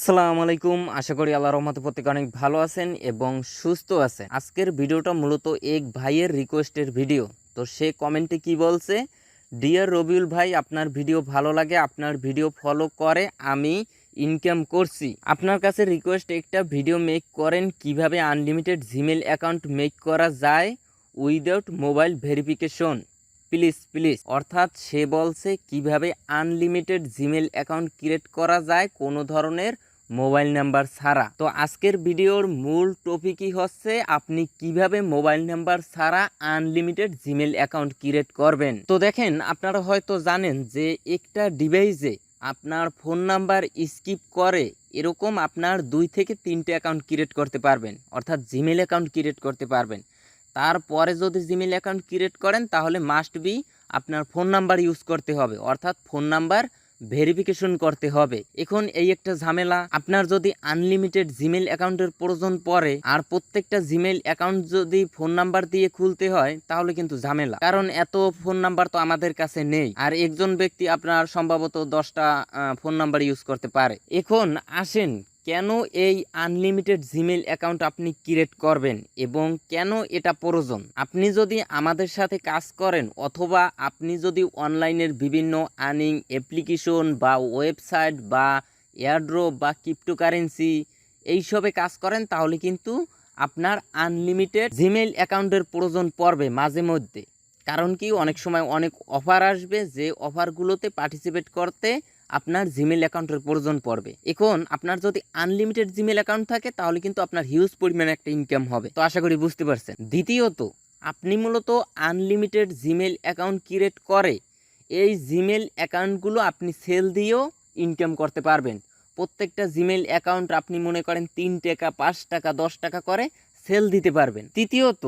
আসসালামু আলাইকুম। আশা করি আল্লাহর রহমতে প্রত্যেকে অনেক ভালো আছেন এবং সুস্থ আছেন। আজকের ভিডিওটা মূলত এক ভাইয়ের রিকোয়েস্টের ভিডিও। তো সে কমেন্টে কি বলছে, ডিয়ার রবিউল ভাই, আপনার ভিডিও ভালো লাগে, আপনার ভিডিও ফলো করে আমি ইনকাম করছি। আপনার কাছে রিকোয়েস্ট, একটা ভিডিও মেক করেন কিভাবে আনলিমিটেড জিমেল অ্যাকাউন্ট মেক করা যায় without mobile verification, please please. অর্থাৎ সে বলছে কিভাবে আনলিমিটেড জিমেল অ্যাকাউন্ট ক্রিয়েট করা যায় কোনো ধরনের মোবাইল নাম্বার ছাড়া। তো আজকের ভিডিওর মূল টপিকই হচ্ছে আপনি কিভাবে মোবাইল নাম্বার ছাড়া আনলিমিটেড জিমেল অ্যাকাউন্ট ক্রিয়েট করবেন। তো দেখেন, আপনারা হয়তো জানেন যে একটা ডিভাইসে আপনার ফোন নাম্বার স্কিপ করে এরকম আপনার 2 থেকে 3টে অ্যাকাউন্ট ক্রিয়েট করতে পারবেন, অর্থাৎ জিমেল অ্যাকাউন্ট ক্রিয়েট করতে পারবেন। তারপরে যদি জিমেল অ্যাকাউন্ট ক্রিয়েট করেন তাহলে মাস্ট বি আপনার ফোন নাম্বার ইউজ করতে হবে, অর্থাৎ ফোন নাম্বার ভেরিফিকেশন করতে হবে। এখন এই একটা ঝামেলা, আপনার যদি আনলিমিটেড জিমেল অ্যাকাউন্টের প্রয়োজন পড়ে আর প্রত্যেকটা জিমেল অ্যাকাউন্ট যদি ফোন নাম্বার দিয়ে খুলতে হয় তাহলে কিন্তু ঝামেলা, কারণ এত ফোন নাম্বার তো আমাদের কাছে নেই, আর একজন ব্যক্তি আপনার সম্ভবত 10টা ফোন নাম্বার ইউজ করতে পারে। এখন আসেন, কেন এই আনলিমিটেড জিমেল অ্যাকাউন্ট আপনি ক্রিয়েট করবেন এবং কেন এটা প্রয়োজন। আপনি যদি আমাদের সাথে কাজ করেন অথবা আপনি যদি অনলাইনের বিভিন্ন আর্নিং অ্যাপ্লিকেশন বা ওয়েবসাইট বা এয়ারড্রপ বা ক্রিপ্টোকারেন্সি এইসবে কাজ করেন তাহলে কিন্তু আপনার আনলিমিটেড জিমেল অ্যাকাউন্টের প্রয়োজন পড়বে মাঝে মধ্যে। কারণ কি, অনেক সময় অনেক অফার আসবে, যে অফারগুলোতে পার্টিসিপেট করতে আপনার জিমেল অ্যাকাউন্টের প্রয়োজন পড়বে। এখন আপনার যদি আনলিমিটেড জিমেল অ্যাকাউন্ট থাকে তাহলে কিন্তু আপনার হিউজ পরিমাণে একটা ইনকাম হবে। তো আশা করি বুঝতে পারছেন। দ্বিতীয়ত, আপনি মূলত আনলিমিটেড জিমেল অ্যাকাউন্ট ক্রিয়েট করে এই জিমেল অ্যাকাউন্টগুলো আপনি সেল দিয়েও ইনকাম করতে পারবেন। প্রত্যেকটা জিমেল অ্যাকাউন্ট আপনি মনে করেন 3 টাকা, 5 টাকা, 10 টাকা করে সেল দিতে পারবেন। তৃতীয়ত,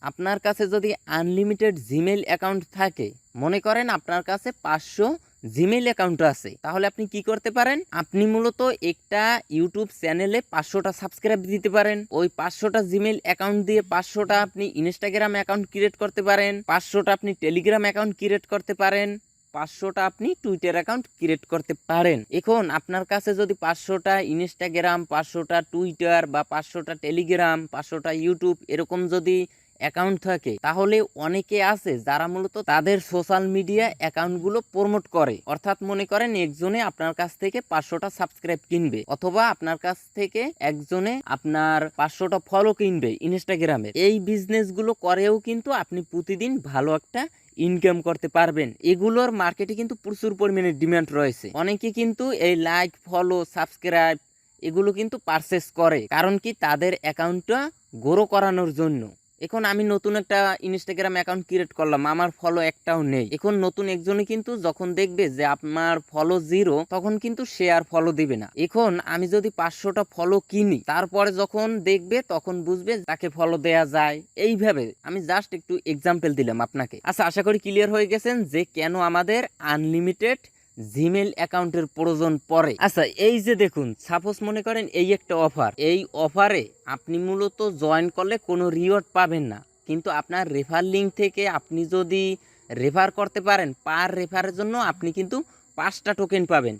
আপনার কাছে যদি আনলিমিটেড জিমেল অ্যাকাউন্ট থাকে, মনে করেন আপনার কাছে 500 জিমেল অ্যাকাউন্ট আছে, তাহলে আপনি কি করতে পারেন, আপনি মূলত একটা ইউটিউব চ্যানেলে 500টা সাবস্ক্রাইব দিতে পারেন। ওই 500টা জিমেল অ্যাকাউন্ট দিয়ে 500টা আপনি ইনস্টাগ্রাম অ্যাকাউন্ট ক্রিয়েট করতে পারেন, 500টা আপনি টেলিগ্রাম অ্যাকাউন্ট ক্রিয়েট করতে পারেন, 500টা আপনি টুইটার অ্যাকাউন্ট ক্রিয়েট করতে পারেন। এখন আপনার কাছে যদি 500টা ইনস্টাগ্রাম, 500টা টুইটার বা 500টা টেলিগ্রাম, 500টা ইউটিউব এরকম যদি অ্যাকাউন্ট থাকে, তাহলে অনেকে আছে যারা মূলত তাদের সোশ্যাল মিডিয়া অ্যাকাউন্টগুলো প্রমোট করে। অর্থাৎ মনে করেন একজনে আপনার কাছ থেকে 500টা সাবস্ক্রাইব কিনবে, অথবা আপনার কাছ থেকে একজনে আপনার 500টা ফলো কিনবে ইনস্টাগ্রামে। এই বিজনেসগুলো করেও কিন্তু আপনি প্রতিদিন ভালো একটা ইনকাম করতে পারবেন। এগুলোর মার্কেটে কিন্তু প্রচুর পরিমাণে ডিমান্ড রয়েছে। অনেকে কিন্তু এই লাইক, ফলো, সাবস্ক্রাইব এগুলো কিন্তু পারচেস করে, কারণ কি, তাদের অ্যাকাউন্টটা গ্রো করানোর জন্য। এখন আমি নতুন একটা ইনস্টাগ্রাম অ্যাকাউন্ট ক্রিয়েট করলাম, আমার ফলো একটাও নেই। এখন নতুন একজনে কিন্তু যখন দেখবে যে আপনার ফলো 0, তখন কিন্তু সে আর ফলো দিবে না। এখন আমি যদি 500টা ফলো কিনি, তারপরে যখন দেখবে তখন বুঝবে তাকে ফলো দেয়া যায়। এইভাবে আমি জাস্ট একটু এক্সাম্পল দিলাম আপনাকে। আচ্ছা, আশা করি ক্লিয়ার হয়ে গেছেন যে কেন আমাদের আনলিমিটেড জিমেল অ্যাকাউন্টের প্রয়োজন পড়ে। আচ্ছা, এই যে দেখুন, সাপোজ মনে করেন এই একটা অফার, এই অফারে আপনি মূলত জয়েন করলে কোনো রিওয়ার্ড পাবেন না, কিন্তু আপনার রেফার লিঙ্ক থেকে আপনি যদি রেফার করতে পারেন, পার রেফারের জন্য আপনি কিন্তু 5টা টোকেন পাবেন,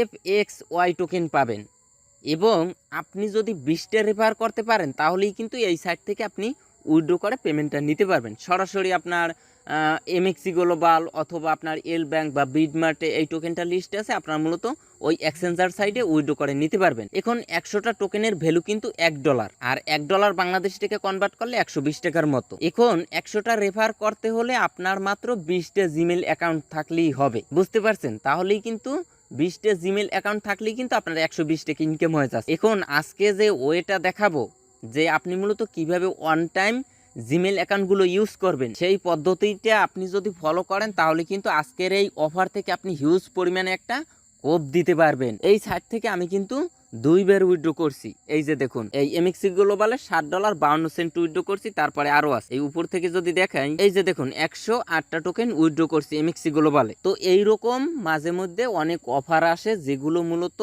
FXY টোকেন পাবেন। এবং আপনি যদি 20টা রেফার করতে পারেন তাহলেই কিন্তু এই সাইট থেকে আপনি উইথড্র করে পেমেন্টটা নিতে পারবেন। সরাসরি আপনার MXC গ্লোবাল অথবা আপনার এল ব্যাংক বা বিডমার্টে এই টোকেনটা লিস্ট আছে, আপনার মূলত ওই এক্সচেঞ্জার সাইডে উইথড্র করে নিতে পারবেন। এখন 100টা টোকেনের ভ্যালু কিন্তু $1, আর $1 বাংলাদেশ থেকে কনভার্ট করলে 120 টাকার মতো। এখন 100টা রেফার করতে হলে আপনার মাত্র 20টা জিমেল অ্যাকাউন্ট থাকলেই হবে, বুঝতে পারছেন? তাহলেই কিন্তু 20টা জিমেল অ্যাকাউন্ট থাকলেই কিন্তু আপনার 120 টাকা ইনকাম হয়ে যাচ্ছে। এখন আজকে যে ওয়েটা দেখাবো যে আপনি মূলত কিভাবে ওয়ান টাইম জিমেল অ্যাকাউন্টগুলো ইউজ করবেন, সেই পদ্ধতিটা আপনি যদি ফলো করেন তাহলে কিন্তু আজকের এই অফার থেকে আপনি হিউজ পরিমাণে একটা কোপ দিতে পারবেন। এই সাইট থেকে আমি কিন্তু 2বার উইথড্র করছি। এই যে দেখুন, এই MXC গ্লোবালে $7.52 উইথড্র করছি, তারপরে আরো আছে। এই উপর থেকে যদি দেখাই, এই যে দেখুন 108টা টোকেন উইথড্র করছি MXC গ্লোবালে। তো এইরকম মাঝে মধ্যে অনেক অফার আসে যেগুলো মূলত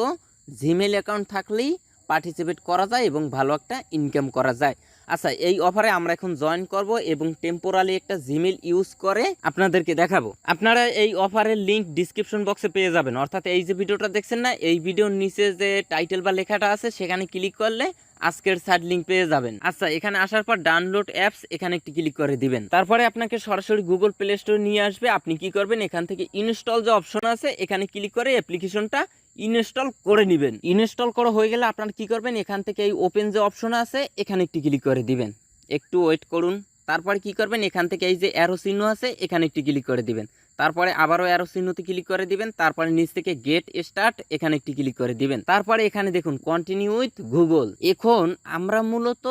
জিমেল অ্যাকাউন্ট থাকলেই পার্টিসিপেট করা যায় এবং ভালো একটা ইনকাম করা যায়। আচ্ছা, এই অফারে আমরা এখন জয়েন করব এবং টেম্পোরালি একটা জিমেল ইউজ করে আপনাদেরকে দেখাবো। আপনারা এই অফারের লিঙ্ক ডিসক্রিপশন বক্সে পেয়ে যাবেন, অর্থাৎ এই যে ভিডিওটা দেখছেন না, এই ভিডিওর নিচে যে টাইটেল বা লেখাটা আছে সেখানে ক্লিক করলে আজকের সাইড লিঙ্ক পেয়ে যাবেন। আচ্ছা, এখানে আসার পর ডাউনলোড অ্যাপস এখানে একটি ক্লিক করে দিবেন। তারপরে আপনাকে সরাসরি গুগল প্লে স্টোরে নিয়ে আসবে। আপনি কি করবেন, এখান থেকে ইনস্টল যে অপশন আছে এখানে ক্লিক করে অ্যাপ্লিকেশনটা ইনস্টল করে নেবেন। ইনস্টল করা হয়ে গেলে আপনারা কি করবেন, এখান থেকে এই ওপেন যে অপশন আছে এখানে একটি ক্লিক করে দিবেন। একটু ওয়েট করুন। তারপরে কি করবেন, এখান থেকে এই যে অ্যারো চিহ্ন আছে এখানে একটি ক্লিক করে দিবেন। তারপরে আবারও অ্যারো চিহ্নতে ক্লিক করে দিবেন। তারপরে নিচ থেকে গেট স্টার্ট এখানে একটি ক্লিক করে দিবেন। তারপরে এখানে দেখুন কন্টিনিউ উইথ গুগল। এখন আমরা মূলত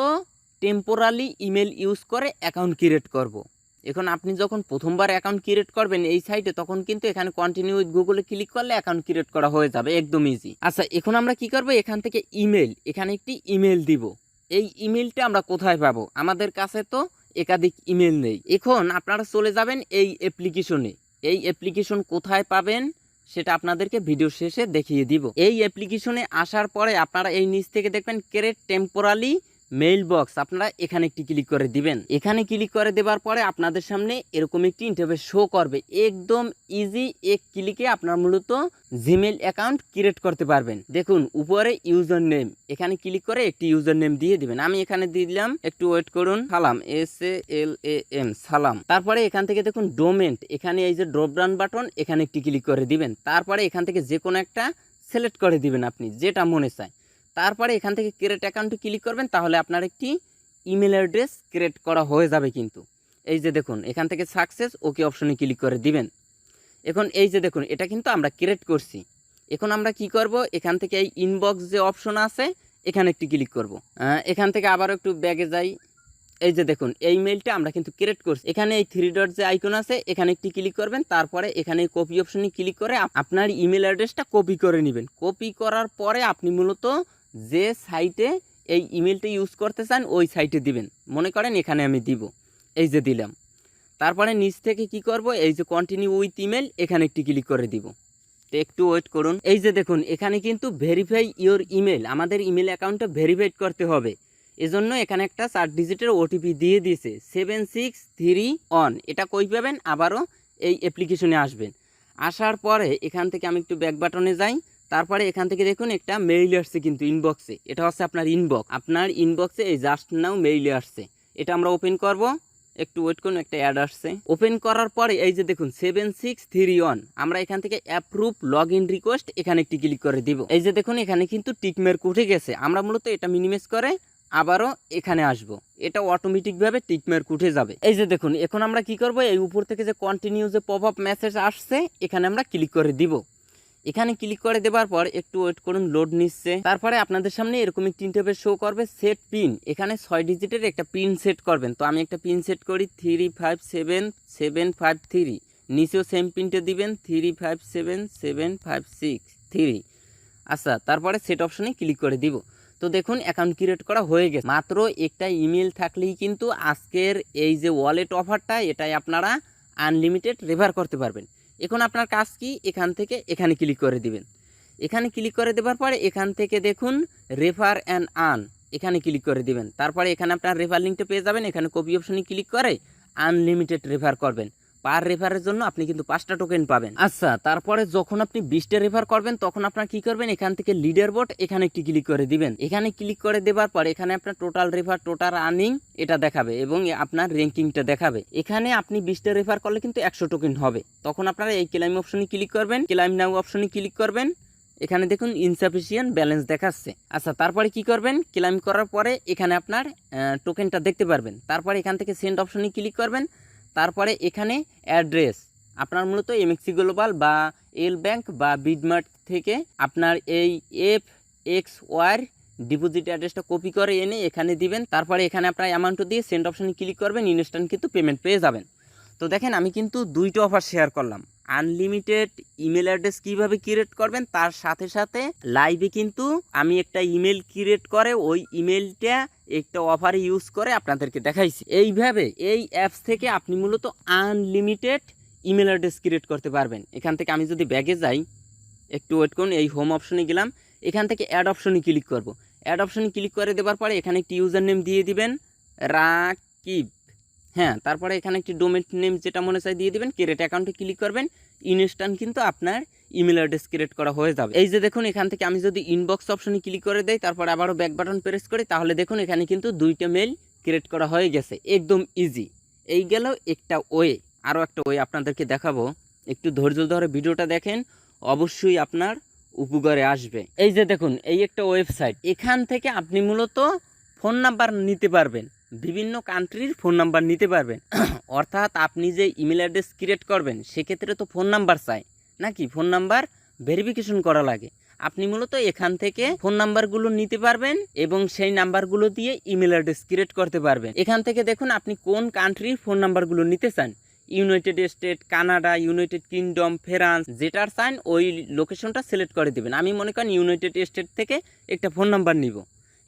টেম্পোরারি ইমেল ইউজ করে অ্যাকাউন্ট ক্রিয়েট করব। এখন আপনি যখন প্রথমবার অ্যাকাউন্ট ক্রিয়েট করবেন এই সাইটে, তখন কিন্তু এখানে কন্টিনিউ উইথ গুগলে ক্লিক করলে অ্যাকাউন্ট ক্রিয়েট করা হয়ে যাবে, একদম ইজি। আচ্ছা, এখন আমরা কি করব, এখান থেকে ইমেল, এখানে একটি ইমেল দিব। এই ইমেলটা আমরা কোথায় পাবো, আমাদের কাছে তো একাধিক ইমেল নেই। এখন আপনারা চলে যাবেন এই অ্যাপ্লিকেশনে। এই অ্যাপ্লিকেশন কোথায় পাবেন সেটা আপনাদেরকে ভিডিও শেষে দেখিয়ে দিব। এই অ্যাপ্লিকেশনে আসার পরে আপনারা এই নিচ থেকে দেখবেন ক্রিয়েট টেম্পোরারি মেইল বক্স, আপনারা এখানে একটি ক্লিক করে দিবেন। এখানে ক্লিক করে দেওয়ার পরে আপনাদের সামনে এরকম একটি ইন্টারফেস শো করবে। একদম ইজি, এক ক্লিকে আপনারা মূলত জিমেল অ্যাকাউন্ট ক্রিয়েট করতে পারবেন। দেখুন উপরে ইউজার নেম, এখানে ক্লিক করে একটি ইউজার নেম দিয়ে দিবেন। আমি এখানে দিলাম, একটু ওয়েট করুন, সালাম, SALAM, সালাম। তারপরে এখান থেকে দেখুন ডোমেন, এখানে এই যে ড্রপ ডাউন বাটন এখানে একটি ক্লিক করে দিবেন। তারপরে এখান থেকে যে কোনো একটা সিলেক্ট করে দিবেন আপনি যেটা মনে চায়। তারপরে এখান থেকে ক্রিয়েট অ্যাকাউন্টে ক্লিক করবেন, তাহলে আপনার একটি ইমেল অ্যাড্রেস ক্রিয়েট করা হয়ে যাবে। কিন্তু এই যে দেখুন এখান থেকে সাকসেস ওকে অপশনে ক্লিক করে দিবেন। এখন এই যে দেখুন এটা কিন্তু আমরা ক্রিয়েট করছি। এখন আমরা কি করব, এখান থেকে এই ইনবক্স যে অপশন আছে এখানে একটি ক্লিক করব। এখান থেকে আবার একটু ব্যাগে যাই। এই যে দেখুন এই মেইলটা আমরা কিন্তু ক্রিয়েট করছি। এখানে এই 3 ডট যে আইকন আছে এখানে একটি ক্লিক করবেন। তারপরে এখানে কপি অপশনে ক্লিক করে আপনার ইমেল অ্যাড্রেসটা কপি করে নেবেন। কপি করার পরে আপনি মূলত যে সাইটে এই ইমেলটা ইউজ করতে চান ওই সাইটে দিবেন। মনে করেন এখানে আমি দিব, এই যে দিলাম। তারপরে নিচ থেকে কি করব, এই যে কন্টিনিউ উইথ ইমেল এখানে একটি ক্লিক করে দিব। তো একটু ওয়েট করুন। এই যে দেখুন এখানে কিন্তু ভেরিফাই ইওর ইমেল, আমাদের ইমেল অ্যাকাউন্টটা ভেরিফাইড করতে হবে। এজন্য এখানে একটা 4 ডিজিটের ওটিপি দিয়ে দিয়েছে 763 এটা কই পাবেন, আবারও এই অ্যাপ্লিকেশনে আসবেন। আসার পরে এখান থেকে আমি একটু ব্যাক বাটনে যাই। তারপরে এখান থেকে দেখুন একটা মেইল আসছে কিন্তু ইনবক্সে, এটা হচ্ছে আপনার ইনবক্স। আপনার ইনবক্সে এই জাস্ট নাও মেইলে আসছে, এটা আমরা ওপেন করব। একটু ওয়েট করুন, একটা অ্যাড আসছে। ওপেন করার পরে এই যে দেখুন 7631, আমরা এখান থেকে অ্যাপ্রুভ লগ ইন রিকোয়েস্ট এখানে একটি ক্লিক করে দিব। এই যে দেখুন এখানে কিন্তু টিকমার্ক উঠে গেছে। আমরা মূলত এটা মিনিমাইজ করে আবারও এখানে আসব, এটা অটোমেটিকভাবে টিকমার্ক উঠে যাবে। এই যে দেখুন এখন আমরা কি করব, এই উপর থেকে যে কন্টিনিউ যে পপ আপ মেসেজ আসছে এখানে আমরা ক্লিক করে দিব। এখানে ক্লিক করে দেওয়ার পর একটু ওয়েট করুন, লোড নিচ্ছে। তারপরে আপনাদের সামনে এরকম একটি ইন্টারফেস শো করবে সেট পিন, এখানে 6 ডিজিটের একটা পিন সেট করবেন। তো আমি একটা পিন সেট করি 357753, নিচেও সেম পিনটা দিবেন 357756 আচ্ছা, তারপরে সেট অপশনে ক্লিক করে দিব। তো দেখুন অ্যাকাউন্ট ক্রিয়েট করা হয়ে গেছে। মাত্র একটা ইমেল থাকলেই কিন্তু আজকের এই যে ওয়ালেট অফারটা এটাই আপনারা আনলিমিটেড রেফার করতে পারবেন। এখন আপনার কাজ কি, এখান থেকে এখানে ক্লিক করে দিবেন। এখানে ক্লিক করে দেওয়ার পরে এখান থেকে দেখুন রেফার অ্যান্ড আর্ন এখানে ক্লিক করে দিবেন। তারপরে এখানে আপনার রেফার লিঙ্কটা পেয়ে যাবেন। এখানে কপি অপশনে ক্লিক করে আনলিমিটেড রেফার করবেন। পার রেফারের জন্য আপনি কিন্তু 5টা টোকেন পাবেন। আচ্ছা, তারপরে যখন আপনি 20টা রেফার করবেন তখন আপনার কি করবেন, এখান থেকে লিডার বোর্ড এখানে একটি ক্লিক করে দিবেন। এখানে ক্লিক করে দেওয়ার পর এখানে আপনার টোটাল রেফার, টোটাল আর্নিং এটা দেখাবে এবং আপনার র্যাঙ্কিংটা দেখাবে। এখানে আপনি 20টা রেফার করলে কিন্তু 100 টোকেন হবে। তখন আপনারা এই ক্লাইম অপশনে ক্লিক করবেন, ক্লাইম নাও অপশনে ক্লিক করবেন। এখানে দেখুন ইনসাফিসিয়েন্ট ব্যালেন্স দেখাচ্ছে। আচ্ছা, তারপরে কি করবেন, ক্লাইম করার পরে এখানে আপনার টোকেনটা দেখতে পারবেন। তারপরে এখান থেকে সেন্ড অপশনে ক্লিক করবেন। তারপরে এখানে অ্যাড্রেস আপনার মূলত এমএক্সি গ্লোবাল বা এল ব্যাংক বা বিডমার্ট থেকে আপনার এই FXY ডিপোজিট অ্যাড্রেসটা কপি করে এনে এখানে দিবেন। তারপরে এখানে আপনার অ্যামাউন্ট দিয়ে সেন্ড অপশনে ক্লিক করবেন, ইনস্ট্যান্ট কিন্তু পেমেন্ট পেয়ে যাবেন। তো দেখেন আমি কিন্তু 2টা অফার শেয়ার করলাম। আনলিমিটেড ইমেল অ্যাড্রেস কীভাবে ক্রিয়েট করবেন, তার সাথে সাথে লাইভে কিন্তু আমি একটা ইমেল ক্রিয়েট করে ওই ইমেলটা একটা অফারে ইউজ করে আপনাদেরকে দেখাইছি। এইভাবে এই অ্যাপস থেকে আপনি মূলত আনলিমিটেড ইমেল অ্যাড্রেস ক্রিয়েট করতে পারবেন। এখান থেকে আমি যদি ব্যাগে যাই, একটু ওয়েট করুন, এই হোম অপশনে গেলাম। এখান থেকে অ্যাড অপশনে ক্লিক করব। অ্যাড অপশনে ক্লিক করে দেওয়ার পরে এখানে একটি ইউজার নেম দিয়ে দিবেন। রাকিব। হ্যাঁ, তারপরে এখানে একটি ডোমেন নেম যেটা মনে চাই দিয়ে দিবেন। ক্রিয়েট অ্যাকাউন্টে ক্লিক করবেন, ইনস্ট্যান্ট কিন্তু আপনার ইমেল অ্যাড্রেস ক্রিয়েট করা হয়ে যাবে। এই যে দেখুন এখান থেকে আমি যদি ইনবক্স অপশনে ক্লিক করে দেই, তারপর আবারও ব্যাক বাটন প্রেস করি, তাহলে দেখুন এখানে কিন্তু 2টা মেল ক্রিয়েট করা হয়ে গেছে, একদম ইজি। এই গেল একটা ওয়ে। আরও একটা ওয়ে আপনাদেরকে দেখাবো, একটু ধৈর্য ধরে ভিডিওটা দেখেন, অবশ্যই আপনার উপকারে আসবে। এই যে দেখুন এই একটা ওয়েবসাইট, এখান থেকে আপনি মূলত ফোন নাম্বার নিতে পারবেন, বিভিন্ন কান্ট্রির ফোন নাম্বার নিতে পারবেন। অর্থাৎ আপনি যে ইমেল অ্যাড্রেস ক্রিয়েট করবেন সেক্ষেত্রে তো ফোন নাম্বার চাই নাকি, ফোন নাম্বার ভেরিফিকেশন করা লাগে। আপনি মূলত এখান থেকে ফোন নাম্বারগুলো নিতে পারবেন এবং সেই নাম্বারগুলো দিয়ে ইমেল অ্যাড্রেস ক্রিয়েট করতে পারবেন। এখান থেকে দেখুন আপনি কোন কান্ট্রির ফোন নাম্বারগুলো নিতে চান, United state, Canada, United kingdom, France, যেটার চান ওই লোকেশনটা সিলেক্ট করে দেবেন। আমি মনে করেন ইউনাইটেড স্টেট থেকে একটা ফোন নাম্বার নিব।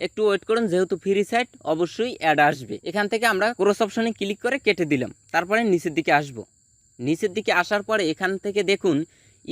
একটু ওয়েট করুন, যেহেতু ফ্রি সাইট অবশ্যই অ্যাড আসবে। এখান থেকে আমরা ক্রস অপশনে ক্লিক করে কেটে দিলাম, তারপরে নিচের দিকে আসব। নিচের দিকে আসার পরে এখান থেকে দেখুন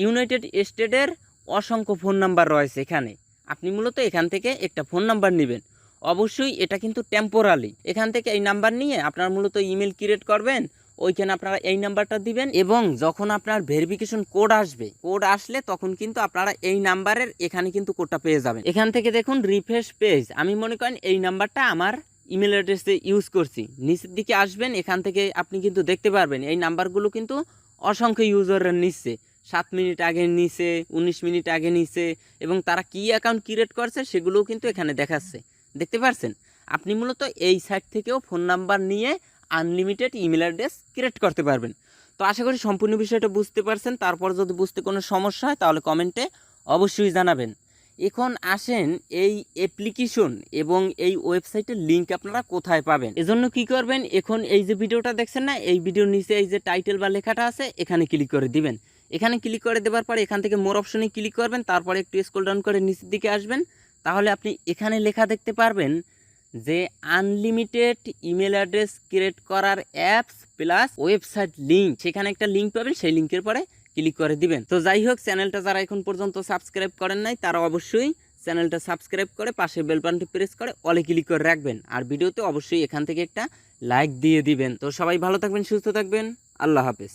ইউনাইটেড স্টেটের অসংখ্য ফোন নাম্বার রয়েছে। এখানে আপনি মূলত এখান থেকে একটা ফোন নাম্বার নেবেন। অবশ্যই এটা কিন্তু টেম্পোরারি। এখান থেকে এই নাম্বার নিয়ে আপনারা মূলত ইমেল ক্রিয়েট করবেন, ওইখানে আপনারা এই নাম্বারটা দিবেন এবং যখন আপনার ভেরিফিকেশন কোড আসবে, কোড আসলে তখন কিন্তু আপনারা এই নাম্বারের এখানে কিন্তু কোডটা পেয়ে যাবেন। এখান থেকে দেখুন রিফ্রেশ পেজ, আমি মনে করেন এই নাম্বারটা আমার ইমেল অ্যাড্রেসে ইউজ করছি। নিচের দিকে আসবেন, এখান থেকে আপনি কিন্তু দেখতে পারবেন এই নাম্বারগুলো কিন্তু অসংখ্য ইউজাররা নিচ্ছে। 7 মিনিট আগে নিছে, 19 মিনিট আগে নিছে এবং তারা কি অ্যাকাউন্ট ক্রিয়েট করছে সেগুলোও কিন্তু এখানে দেখাচ্ছে, দেখতে পাচ্ছেন। আপনি মূলত এই সাইট থেকেও ফোন নাম্বার নিয়ে আনলিমিটেড ইমেল অ্যাড্রেস ক্রিয়েট করতে পারবেন। তো আশা করি সম্পূর্ণ বিষয়টা বুঝতে পারছেন। তারপর যদি বুঝতে কোনো সমস্যা হয় তাহলে কমেন্টে অবশ্যই জানাবেন। এখন আসেন এই অ্যাপ্লিকেশন এবং এই ওয়েবসাইটের লিঙ্ক আপনারা কোথায় পাবেন। এজন্য কি করবেন, এখন এই যে ভিডিওটা দেখছেন না, এই ভিডিওর নিচে এই যে টাইটেল বা লেখাটা আছে এখানে ক্লিক করে দিবেন। এখানে ক্লিক করে দেওয়ার পরে এখান থেকে মোর অপশনে ক্লিক করবেন, তারপরে একটু স্ক্রল ডাউন করে নিচের দিকে আসবেন। তাহলে আপনি এখানে লেখা দেখতে পারবেন যে আনলিমিটেড ইমেল অ্যাড্রেস ক্রিয়েট করার অ্যাপস প্লাস ওয়েবসাইট লিঙ্ক, সেখানে একটা লিঙ্ক পাবেন, সেই লিঙ্কের পরে ক্লিক করে দিবেন। তো যাই হোক, চ্যানেলটা যারা এখন পর্যন্ত সাবস্ক্রাইব করেন নাই তারা অবশ্যই চ্যানেলটা সাবস্ক্রাইব করে পাশে বেল বাটনটি প্রেস করে অলে ক্লিক করে রাখবেন। আর ভিডিওতে অবশ্যই এখান থেকে একটা লাইক দিয়ে দিবেন। তো সবাই ভালো থাকবেন, সুস্থ থাকবেন, আল্লাহ হাফেজ।